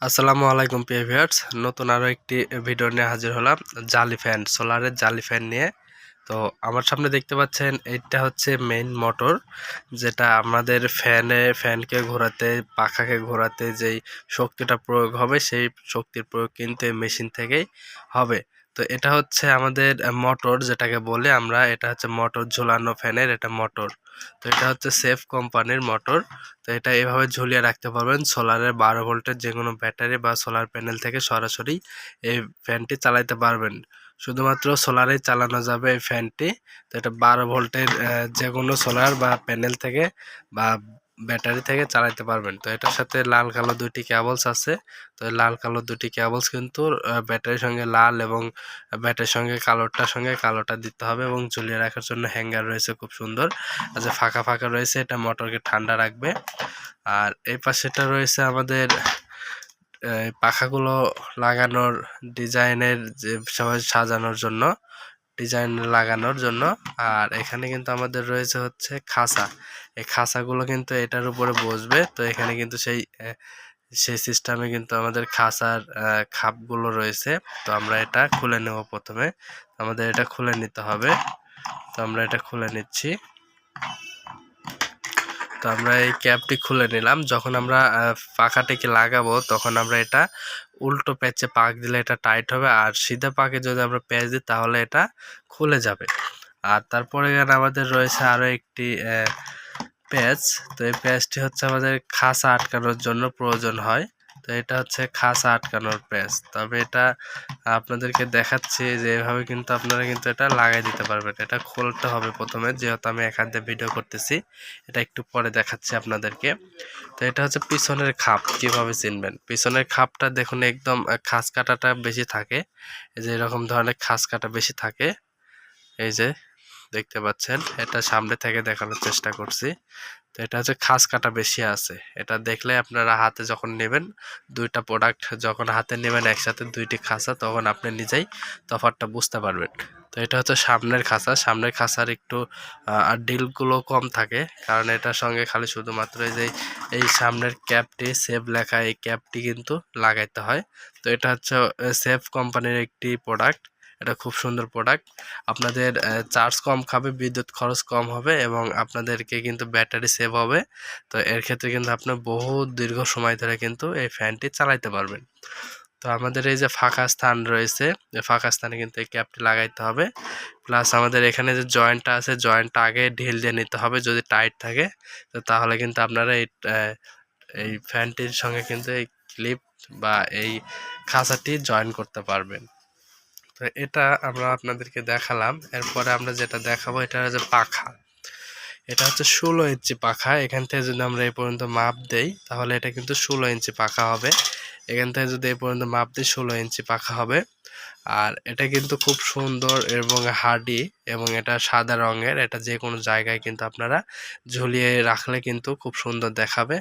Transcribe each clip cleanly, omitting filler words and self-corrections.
আসসালামু আলাইকুম প্রিয় ভিউয়ার্স, নতুন আরো একটি ভিডিও নিয়ে হাজির হলাম। জালি ফ্যান, সোলারের জালি ফ্যান নিয়ে। তো আমার সামনে দেখতে পাচ্ছেন এটা হচ্ছে মেইন মোটর, যেটা আমাদের ফ্যানকে ঘোরাতে, পাখাকে ঘোরাতে যেই শক্তিটা প্রয়োগ হবে সেই শক্তির প্রয়োগ কিন্তু এই মেশিন থেকেই হবে। তো এটা হচ্ছে আমাদের মোটর, যেটাকে বলে আমরা, এটা হচ্ছে মোটর ঝোলানো ফ্যানের এটা মোটর। তো এটা হচ্ছে সেফ কোম্পানির মোটর। তো এটা এভাবে ঝুলিয়ে রাখতে পারবেন সোলারের 12 ভোল্টের যে কোনো ব্যাটারি বা সোলার প্যানেল থেকে সরাসরি এই ফ্যানটি চালাতে পারবেন। শুধুমাত্র সোলারেই চালানো যাবে এই ফ্যানটি। তো এটা 12 ভোল্টের যে কোনো সোলার বা প্যানেল থেকে বা ব্যাটারি থেকে চালাতে পারবেন। তো এটার সাথে লাল কালো দুইটি কেবলস আছে। তো এই লাল কালো দুটি কেবলস কিন্তু ব্যাটারির সঙ্গে লাল এবং ব্যাটারির সঙ্গে কালোটার সঙ্গে কালোটা দিতে হবে, এবং ঝুলিয়ে রাখার জন্য হ্যাঙ্গার রয়েছে খুব সুন্দর। যে ফাঁকা ফাঁকা রয়েছে, এটা মোটরকে ঠান্ডা রাখবে। আর এই পাশেটা রয়েছে আমাদের পাখাগুলো লাগানোর ডিজাইনের, যে সবাই সাজানোর জন্য, ডিজাইন লাগানোর জন্য। আর এখানে কিন্তু আমাদের রয়েছে হচ্ছে খাঁচা। এই খাঁচাগুলো কিন্তু এটার উপরে বসবে। তো এখানে কিন্তু সেই সিস্টেমে কিন্তু আমাদের খাঁচার খাপগুলো রয়েছে। তো আমরা এটা খুলে নেব প্রথমে। আমাদের এটা খুলে নিতে হবে। তো আমরা এটা খুলে নিচ্ছি। তো আমরা এই ক্যাপটি খুলে নিলাম। যখন আমরা পাখাটিকে লাগাবো তখন আমরা এটা উল্টো প্যাচে পাক দিলে এটা টাইট হবে, আর সিধা পাকে যদি আমরা প্যাচ দিই তাহলে এটা খুলে যাবে। আর তারপরে এখানে আমাদের রয়েছে আরো একটি প্যাচ। তো এই প্যাচটি হচ্ছে আমাদের খাঁচা আটকানোর জন্য প্রয়োজন হয়। তো এটা হচ্ছে খাঁচা আটকানোর প্যাচ। তবে এটা আপনাদেরকে দেখাচ্ছি যে এভাবে কিন্তু আপনারা কিন্তু এটা লাগাই দিতে পারবেন। এটা খুলতে হবে প্রথমে, যেহেতু আমি এক হাত দিয়ে ভিডিও করতেছি। এটা একটু পরে দেখাচ্ছি আপনাদেরকে। তো এটা হচ্ছে পিছনের খাপ। কিভাবে চিনবেন? পিছনের খাপটা দেখুন একদম খাঁজ কাটাটা বেশি থাকে। এই যে এরকম ধরনের খাঁজ কাটা বেশি থাকে। এই যে দেখতে পাচ্ছেন, এটা সামনে থেকে দেখানোর চেষ্টা করছি। তো এটা হচ্ছে খাঁজ কাটা বেশি আছে। এটা দেখলে আপনারা হাতে যখন নেবেন, দুইটা প্রোডাক্ট যখন হাতে নেবেন একসাথে, দুইটি খাঁচা, তখন আপনি নিজেই তফাৎটা বুঝতে পারবেন। তো এটা হচ্ছে সামনের খাঁচা। সামনের খাঁচার একটু আর ডিলগুলো কম থাকে, কারণ এটার সঙ্গে খালি শুধুমাত্র এই সামনের ক্যাপটি, সেভ লেখা এই ক্যাপটি কিন্তু লাগাইতে হয়। তো এটা হচ্ছে সেভ কোম্পানির একটি প্রোডাক্ট। এটা খুব সুন্দর প্রোডাক্ট। আপনাদের চার্জ কম খাবে, বিদ্যুৎ খরচ কম হবে, এবং আপনাদেরকে কিন্তু ব্যাটারি সেভ হবে। তো এর ক্ষেত্রে কিন্তু আপনি বহু দীর্ঘ সময় ধরে কিন্তু এই ফ্যানটি চালাতে পারবেন। তো আমাদের এই যে ফাঁকা স্থান রয়েছে, এই ফাঁকা স্থানে কিন্তু এই ক্যাপটি লাগাইতে হবে। প্লাস আমাদের এখানে যে জয়েন্টটা আছে, জয়েন্টটা আগে ঢিল দিয়ে নিতে হবে। যদি টাইট থাকে তো তাহলে কিন্তু আপনারা এই ফ্যানটির সঙ্গে কিন্তু এই ক্লিপ বা এই খাঁচাটি জয়েন করতে পারবেন। তো এটা আমরা আপনাদেরকে দেখালাম। এরপরে আমরা যেটা দেখাবো এটা হচ্ছে পাখা। এটা হচ্ছে 16 ইঞ্চি পাখা। এখান থেকে যদি আমরা এই পর্যন্ত মাপ দেই তাহলে এটা কিন্তু 16 ইঞ্চি পাখা হবে। এখান থেকে যদি এই পর্যন্ত মাপ দিই 16 ইঞ্চি পাখা হবে। আর এটা কিন্তু খুব সুন্দর এবং হার্ডি, এবং এটা সাদা রঙের। এটা যে কোনো জায়গায় কিন্তু আপনারা ঝুলিয়ে রাখলে কিন্তু খুব সুন্দর দেখাবে।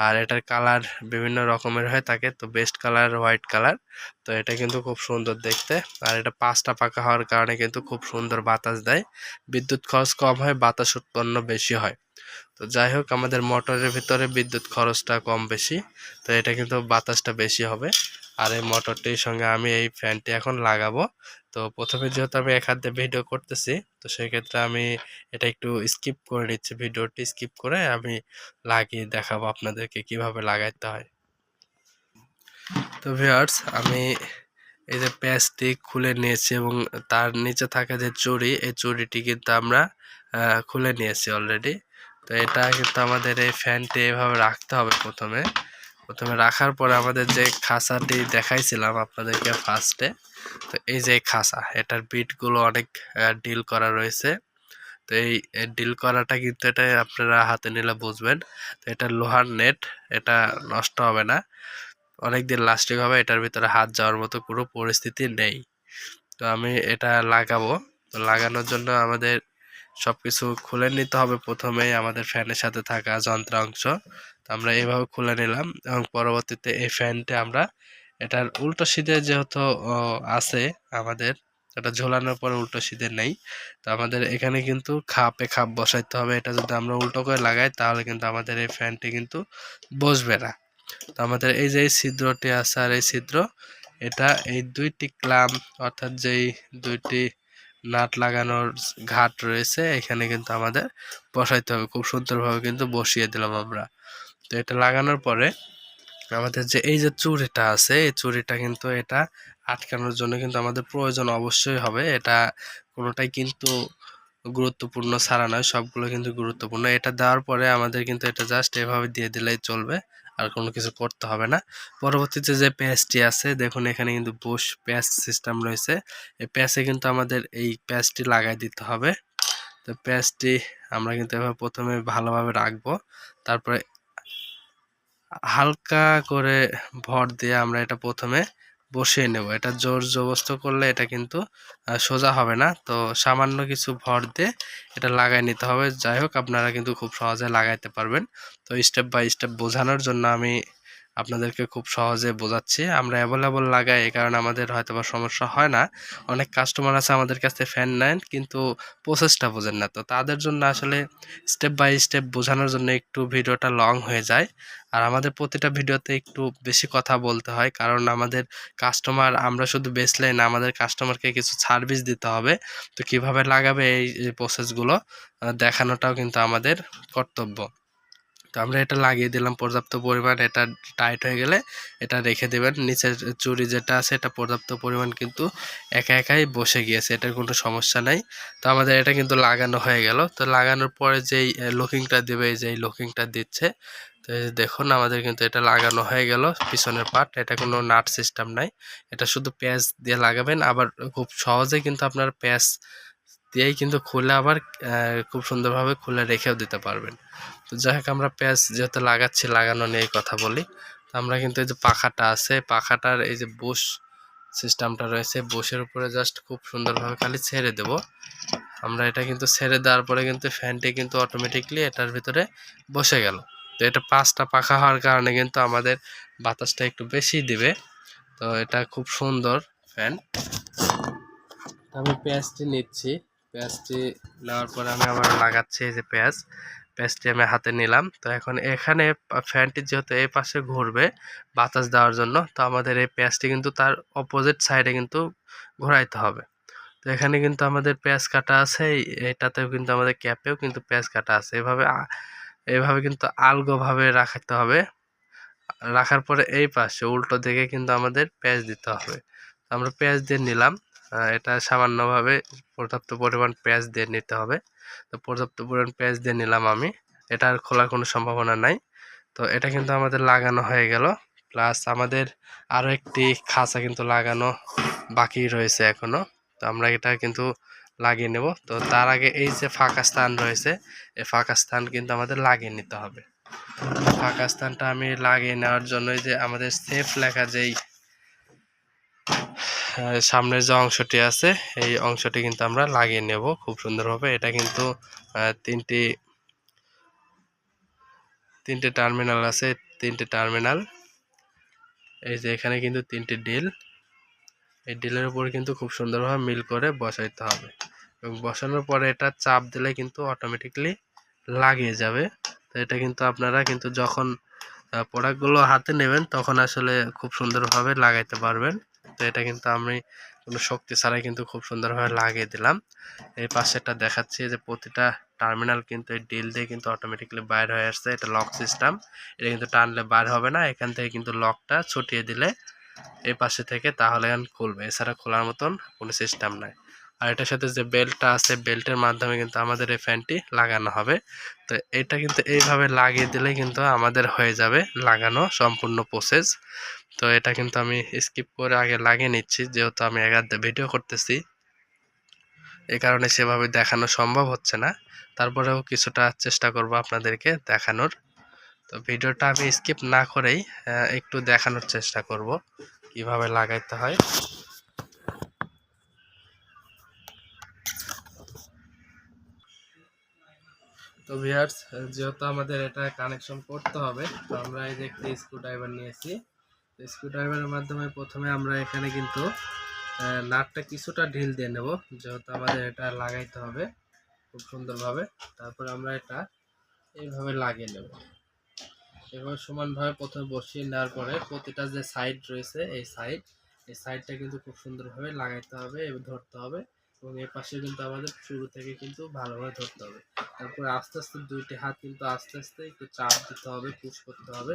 আর এটার কালার বিভিন্ন রকমের হয়ে থাকে। তো বেস্ট কালার হোয়াইট কালার। তো এটা কিন্তু খুব সুন্দর দেখতে। আর এটা 5টা পাখা হওয়ার কারণে কিন্তু খুব সুন্দর বাতাস দেয়। বিদ্যুৎ খরচ কম হয়, বাতাস উৎপন্ন বেশি হয়। তো যাই হোক, আমাদের মোটরের ভিতরে বিদ্যুৎ খরচটা কম বেশি। তো এটা কিন্তু বাতাসটা বেশি হবে। আর এই মোটরটির সঙ্গে আমি এই ফ্যানটি এখন লাগাবো। তো প্রথমে যেহেতু আমি এক হাত দিয়ে ভিডিও করতেছি, তো সেক্ষেত্রে আমি এটা একটু স্কিপ করে নিচ্ছি। ভিডিওটি স্কিপ করে আমি লাগিয়ে দেখাবো আপনাদেরকে কিভাবে লাগাইতে হয়। তো ভিউয়ার্স, আমি এই যে প্যাচটি খুলে নিয়েছি, এবং তার নিচে থাকা যে চুড়ি, এই চুড়িটি কিন্তু আমরা খুলে নিয়েছি অলরেডি। তো এটা কিন্তু আমাদের এই ফ্যানটি এভাবে রাখতে হবে। প্রথমে প্রথমে রাখার পরে আমাদের যে খাঁচাটি দেখাইছিলাম আপনাদেরকে ফার্স্টে, তো এই যে খাঁচা, এটার বিটগুলো অনেক ডিল করা রয়েছে। তো এই ডিল করাটা কিন্তু এটা আপনারা হাতে নিলে বুঝবেন। তো এটা লোহার নেট, এটা নষ্ট হবে না, অনেকদিন লাস্টিং হবে। এটার ভিতরে হাত যাওয়ার মতো কোনো পরিস্থিতি নেই। তো আমি এটা লাগাবো। তো লাগানোর জন্য আমাদের সবকিছু খুলে নিতে হবে প্রথমেই, আমাদের ফ্যানের সাথে থাকা যন্ত্রাংশ। তো আমরা এইভাবে খুলে নিলাম, এবং পরবর্তীতে এই ফ্যানটা আমরা এটার উল্টো সিধে যেহেতু আছে আমাদের, এটা ঝোলানোর পরে উল্টো সিধে নেই। তো আমাদের এখানে কিন্তু খাপে খাপ বসাইতে হবে। এটা যদি আমরা উল্টো করে লাগাই তাহলে কিন্তু আমাদের এই ফ্যানটি কিন্তু বসবে না। তো আমাদের এই যে ছিদ্রটি আছে আর এই ছিদ্র, এটা এই দুইটি ক্লাম অর্থাৎ যেই দুইটি নাট লাগানোর ঘাট রয়েছে এখানে কিন্তু আমাদের বসাইতে হবে। খুব সুন্দরভাবে কিন্তু বসিয়ে দিলাম আমরা। তো এটা লাগানোর পরে আমাদের যে এই যে চুড়িটা আছে এই চুড়িটা কিন্তু এটা আটকানোর জন্য কিন্তু আমাদের প্রয়োজন অবশ্যই হবে। এটা কোনোটাই কিন্তু গুরুত্বপূর্ণ ছাড়া নয়, সবগুলো কিন্তু গুরুত্বপূর্ণ। এটা দেওয়ার পরে আমাদের কিন্তু এটা জাস্ট এভাবে দিয়ে দিলেই চলবে, আর কোনো কিছু করতে হবে না। পরবর্তীতে যে প্যাচটি আছে দেখুন এখানে কিন্তু বুশ প্যাচ সিস্টেম রয়েছে। এই প্যাচে কিন্তু আমাদের এই প্যাচটি লাগাই দিতে হবে। তো প্যাচটি আমরা কিন্তু এভাবে প্রথমে ভালোভাবে রাখবো, তারপরে হালকা করে ভর দিয়ে আমরা এটা প্রথমে বসিয়ে নেব। এটা জোর জবস্ত করলে এটা কিন্তু সোজা হবে না। তো সামান্য কিছু ভর দিয়ে এটা লাগাই নিতে হবে। যাই হোক আপনারা কিন্তু খুব সহজে লাগাইতে পারবেন। তো স্টেপ বাই স্টেপ বোঝানোর জন্য আমি আপনাদেরকে খুব সহজে বোঝাচ্ছি। আমরা অ্যাভেলেবল লাগাই, এই কারণে আমাদের হয়তো বা সমস্যা হয় না। অনেক কাস্টমার আছে আমাদের কাছ থেকে ফ্যান নেন কিন্তু প্রসেসটা বোঝেন না। তো তাদের জন্য আসলে স্টেপ বাই স্টেপ বোঝানোর জন্য একটু ভিডিওটা লং হয়ে যায়। আর আমাদের প্রতিটা ভিডিওতে একটু বেশি কথা বলতে হয়, কারণ আমাদের কাস্টমার, আমরা শুধু বেচলেই না, আমাদের কাস্টমারকে কিছু সার্ভিস দিতে হবে। তো কিভাবে লাগাবে এই প্রসেসগুলো দেখানোটাও কিন্তু আমাদের কর্তব্য। তো আমরা এটা লাগিয়ে দিলাম পর্যাপ্ত পরিমাণ। এটা টাইট হয়ে গেলে এটা রেখে দেবেন। নিচের চুড়ি যেটা আছে এটা পর্যাপ্ত পরিমাণ কিন্তু একা একাই বসে গিয়েছে, এটার কোনো সমস্যা নাই। তো আমাদের এটা কিন্তু লাগানো হয়ে গেল। তো লাগানোর পরে যেই লকিংটা দেবে, যেই লকিংটা দিচ্ছে, তো এই যে দেখুন আমাদের কিন্তু এটা লাগানো হয়ে গেল পিছনের পার্ট। এটা কোনো নাট সিস্টেম নাই, এটা শুধু প্যাচ দিয়ে লাগাবেন। আবার খুব সহজে কিন্তু আপনার প্যাচ দিয়েই কিন্তু খুলে আবার খুব সুন্দরভাবে খুলে রেখেও দিতে পারবেন। তো যাই হোক আমরা প্যাচ যেহেতু লাগাচ্ছি, লাগানো নিয়ে কথা বলি। তো আমরা কিন্তু এই যে পাখাটা আছে, পাখাটার এই যে বুশ সিস্টেমটা রয়েছে, বুশের উপরে জাস্ট খুব সুন্দরভাবে খালি ছেড়ে দেব আমরা। এটা কিন্তু ছেড়ে দেওয়ার পরে কিন্তু ফ্যানটি কিন্তু অটোমেটিকলি এটার ভিতরে বসে গেল। তো এটা 5টা পাখা হওয়ার কারণে কিন্তু আমাদের বাতাসটা একটু বেশি দিবে। তো এটা খুব সুন্দর ফ্যান। আমি পেঁয়াজটি নিচ্ছি, পেঁয়াজটি নেওয়ার পরে আমি আবার লাগাচ্ছি। এই যে পেঁয়াজটি আমি হাতে নিলাম। তো এখন এখানে ফ্যানটি যেহেতু এই পাশে ঘুরবে বাতাস দেওয়ার জন্য, তো আমাদের এই পেঁয়াজটি কিন্তু তার অপোজিট সাইডে কিন্তু ঘোরাইতে হবে। তো এখানে কিন্তু আমাদের পেঁয়াজ কাটা আছে, এটাতেও কিন্তু আমাদের ক্যাপেও কিন্তু পেঁয়াজ কাটা আছে। এভাবে কিন্তু আলগোভাবে রাখতে হবে। রাখার পরে এই পাশে উল্টো দিকে কিন্তু আমাদের পেঁয়াজ দিতে হবে। আমরা পেঁয়াজ দিয়ে নিলাম। এটা সামান্যভাবে পর্যাপ্ত পরিমাণ পেঁয়াজ দিয়ে নিতে হবে। তো পর্যাপ্ত পরিমাণ পেঁয়াজ দিয়ে নিলাম আমি। এটা আর খোলার কোনো সম্ভাবনা নাই। তো এটা কিন্তু আমাদের লাগানো হয়ে গেল। প্লাস আমাদের আরও একটি খাঁচা কিন্তু লাগানো বাকি রয়েছে এখনো। তো আমরা এটা কিন্তু লাগিয়ে নেব। তো তার আগে এই যে ফাঁকা স্থান রয়েছে, এই ফাঁকা স্থান কিন্তু আমাদের লাগিয়ে নিতে হবে। ফাঁকা স্থানটা আমি লাগিয়ে নেওয়ার জন্য যে আমাদের সেফ লেখা যেই সামনের যে অংশটি আছে এই অংশটি কিন্তু আমরা লাগিয়ে নেব খুব সুন্দরভাবে। এটা কিন্তু তিনটে টার্মিনাল আছে, তিনটে টার্মিনাল। এই যে এখানে কিন্তু 3টি ডিল, এই ডিলের উপর কিন্তু খুব সুন্দরভাবে মিল করে বসাইতে হবে, এবং বসানোর পরে এটা চাপ দিলে কিন্তু অটোমেটিকলি লাগিয়ে যাবে। তো এটা কিন্তু আপনারা কিন্তু যখন প্রোডাক্টগুলো হাতে নেবেন তখন আসলে খুব সুন্দরভাবে লাগাইতে পারবেন। তো এটা কিন্তু আমি কোনো শক্তি ছাড়াই কিন্তু খুব সুন্দরভাবে লাগিয়ে দিলাম। এই পাশেটা দেখাচ্ছি যে প্রতিটা টার্মিনাল কিন্তু এই ডিল দিয়ে কিন্তু অটোমেটিকলি বাইর হয়ে আসছে। এটা লক সিস্টেম, এটা কিন্তু টানলে বাইর হবে না। এখান থেকে কিন্তু লকটা ছুটিয়ে দিলে এই পাশে থেকে তাহলে খুলবে, এছাড়া খোলার মতন কোনো সিস্টেম নাই। আর এটার সাথে যে বেল্টটা আছে, বেল্টের মাধ্যমে কিন্তু আমাদের এই ফ্যানটি লাগানো হবে। তো এটা কিন্তু এইভাবে লাগিয়ে দিলে কিন্তু আমাদের হয়ে যাবে লাগানো সম্পূর্ণ প্রসেস। তো এটা কিন্তু আমি স্কিপ করে আগে লাগিয়ে নিচ্ছি, যেহেতু আমি একাধিক ভিডিও করতেছি, এই কারণে সেভাবে দেখানো সম্ভব হচ্ছে না। তারপরেও কিছুটা চেষ্টা করব আপনাদেরকে দেখানোর। তো ভিডিওটা আমি স্কিপ না করেই একটু দেখানোর চেষ্টা করব কিভাবে লাগাইতে হয়। তো ভিউয়ার্স, যেহেতু আমাদের এটা কানেকশন করতে হবে, তো আমরা এই যে একটা স্ক্রুড্রাইভার নিয়েছি। স্ক্রুড্রাইভারের মাধ্যমে প্রথমে আমরা এখানে কিন্তু নাটটা কিছুটা ঢিল দিয়ে নেব, যেহেতু আমাদের এটা লাগাইতে হবে খুব সুন্দরভাবে। তারপর আমরা এটা এইভাবে লাগিয়ে নেব। এবার সমানভাবে প্রথমে বসিয়ে নেওয়ার পরে প্রতিটা যে সাইড রয়েছে এই সাইডটা কিন্তু খুব সুন্দরভাবে লাগাইতে হবে এবং ধরতে হবে, এবং এর পাশে কিন্তু আমাদের শুরু থেকে কিন্তু ভালোভাবে ধরতে হবে। তারপরে আস্তে আস্তে দুইটি হাত কিন্তু আস্তে আস্তে একটু চাপ দিতে হবে, পুশ করতে হবে।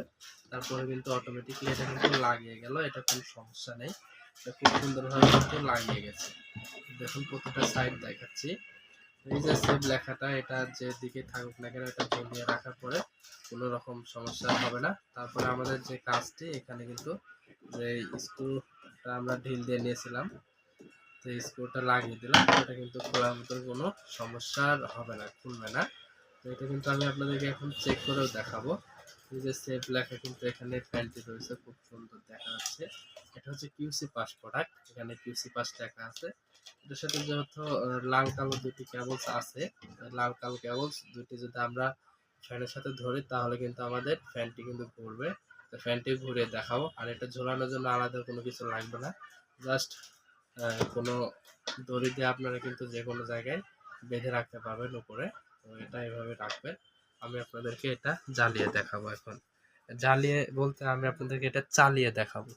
তারপরে কিন্তু অটোমেটিকলি এটা কিন্তু লাগিয়ে গেল, এটা কোনো সমস্যা নেই, এটা খুব সুন্দরভাবে কিন্তু লাগিয়ে গেছে। দেখুন প্রতিটা সাইড দেখাচ্ছি। এই যে সেভ লেখাটা, এটা যে দিকে থাকুক না কেন এটা ঝুলিয়ে রাখার পরে কোনো রকম সমস্যা হবে না। তারপরে আমাদের যে কাজটি এখানে কিন্তু যে স্ক্রুটা আমরা ঢিল দিয়ে নিয়েছিলাম, তো এই স্ক্রুটা লাগিয়ে দিলাম, এটা কিন্তু খোলার মতন কোনো সমস্যা হবে না, খুলবে না। তো এটা কিন্তু আমি আপনাদেরকে এখন চেক করেও দেখাবো। এই যে সেভ লেখা কিন্তু এখানে ফ্যানটি রয়েছে, খুব সুন্দর দেখা যাচ্ছে। এটা হচ্ছে কিউসি পাস প্রোডাক্ট, এখানে কিউসি পাস লেখা আছে। এটার সাথে যেহেতু লাল কালো দুটি কেবলস আছে, লাল কালো কেবলস দুটি যদি আমরা ফ্যানের সাথে ধরি তাহলে কিন্তু আমাদের ফ্যানটি কিন্তু ঘুরবে। তো ফ্যানটি ঘুরিয়ে দেখাবো। আর এটা ঝোলানোর জন্য আলাদা কোনো কিছু লাগবে না, জাস্ট কোনো দড়ি দিয়ে আপনারা কিন্তু যে কোনো জায়গায় বেঁধে রাখতে পারবেন উপরে। তো এটা এভাবে রাখবেন। আমি আপনাদেরকে এটা জ্বালিয়ে দেখাবো এখন। জ্বালিয়ে বলতে আমি আপনাদেরকে এটা চালিয়ে দেখাবো।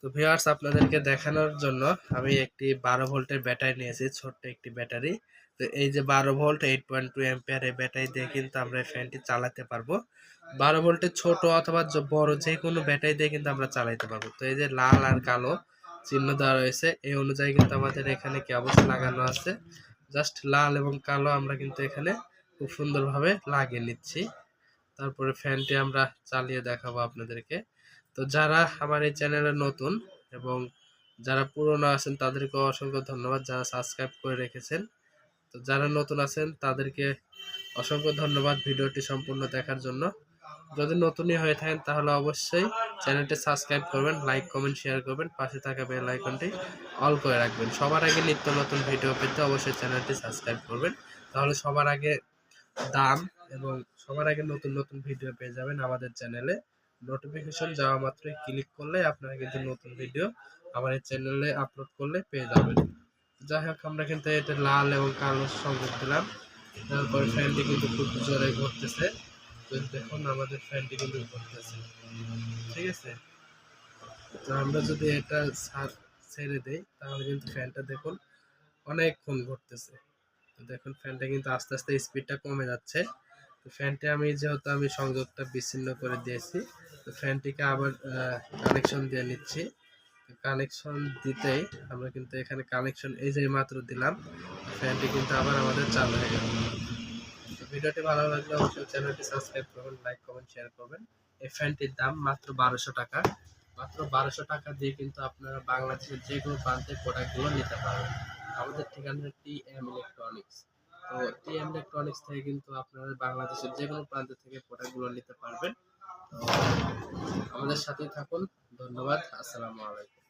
তো ভিউয়ার্স, আপনাদেরকে দেখানোর জন্য আমি একটি 12 ভোল্টের ব্যাটারি নিয়েছি, ছোট্ট একটি ব্যাটারি। তো এই যে 12 ভোল্ট 8.2 অ্যাম্পিয়ার এই ব্যাটারি দিয়ে কিন্তু আমরা এই ফ্যানটি চালাতে পারবো। 12 ভোল্টের ছোট অথবা বড় যে কোনো ব্যাটারি দিয়ে কিন্তু আমরা চালাতে পারবো। তো এই যে লাল আর কালো চিহ্ন দেওয়া রয়েছে, এই অনুযায়ী কিন্তু আমাদের এখানে কেবল লাগানো আছে। জাস্ট লাল এবং কালো আমরা কিন্তু এখানে খুব সুন্দরভাবে লাগিয়ে নিচ্ছি। তারপরে ফ্যানটি আমরা চালিয়ে দেখাবো আপনাদেরকে। তো যারা আমার এই চ্যানেলে নতুন এবং যারা পুরনো আছেন তাদেরকে অসংখ্য ধন্যবাদ, যারা সাবস্ক্রাইব করে রেখেছেন। তো যারা নতুন আছেন তাদেরকে অসংখ্য ধন্যবাদ ভিডিওটি সম্পূর্ণ দেখার জন্য। যদি নতুনই হয়ে থাকেন তাহলে অবশ্যই চ্যানেলটি সাবস্ক্রাইব করবেন, লাইক কমেন্ট শেয়ার করবেন, পাশে থাকা বেল আইকনটি অল করে রাখবেন। সবার আগে নিত্য নতুন ভিডিও পেতে অবশ্যই চ্যানেলটি সাবস্ক্রাইব করবেন, তাহলে সবার আগে দাম এবং সবার আগে নতুন নতুন ভিডিও পেয়ে যাবেন আমাদের চ্যানেলে। নোটিফিকেশন যাওয়া মাত্রই ক্লিক করলে আপনারা কিন্তু নতুন ভিডিও আমার এই চ্যানেলে আপলোড করলে পেয়ে যাবেন। যাই হোক, আমরা কিন্তু এটা লাল এবং কালো সংযোগ দিলাম, তারপরে ফ্যানটি কিন্তু খুব জোরে ঘুরতেছে। তো দেখুন আমাদের ফ্যানটি কিন্তু ঘুরতেছে, ঠিক আছে। তো আমরা যদি এটা ছেড়ে দেই তাহলে কিন্তু ফ্যানটা দেখুন অনেকক্ষণ ঘুরতেছে। তো দেখুন ফ্যানটা কিন্তু আস্তে আস্তে স্পিডটা কমে যাচ্ছে। তো ফ্যানটি আমি যেহেতু আমি সংযোগটা বিচ্ছিন্ন করে দিয়েছি, তো ফ্যানটিকে আবার কানেকশন দিয়ে নিচ্ছি। কানেকশন দিতেই আমরা কিন্তু এখানে কানেকশন এই যে মাত্র দিলাম, ফ্যানটি কিন্তু আবার আমাদের চালু হয়ে গেল। তো ভিডিওটি ভালো লাগলে অবশ্যই চ্যানেলটি সাবস্ক্রাইব করবেন, লাইক কমেন্ট শেয়ার করবেন। এই ফ্যানটির দাম মাত্র 1200 টাকা। মাত্র 1200 টাকা দিয়ে কিন্তু আপনারা বাংলাদেশের যে কোনো প্রান্তে প্রোডাক্টগুলো নিতে পারবেন। আমাদের ঠিকানা টিএম ইলেকট্রনিক্স। তো টিএম ইলেকট্রনিক্স থেকে কিন্তু আপনারা বাংলাদেশের যে কোনো প্রান্ত থেকে প্রোডাক্টগুলো নিতে পারবেন। তো আমাদের সাথেই থাকুন। ধন্যবাদ। আসসালামু আলাইকুম।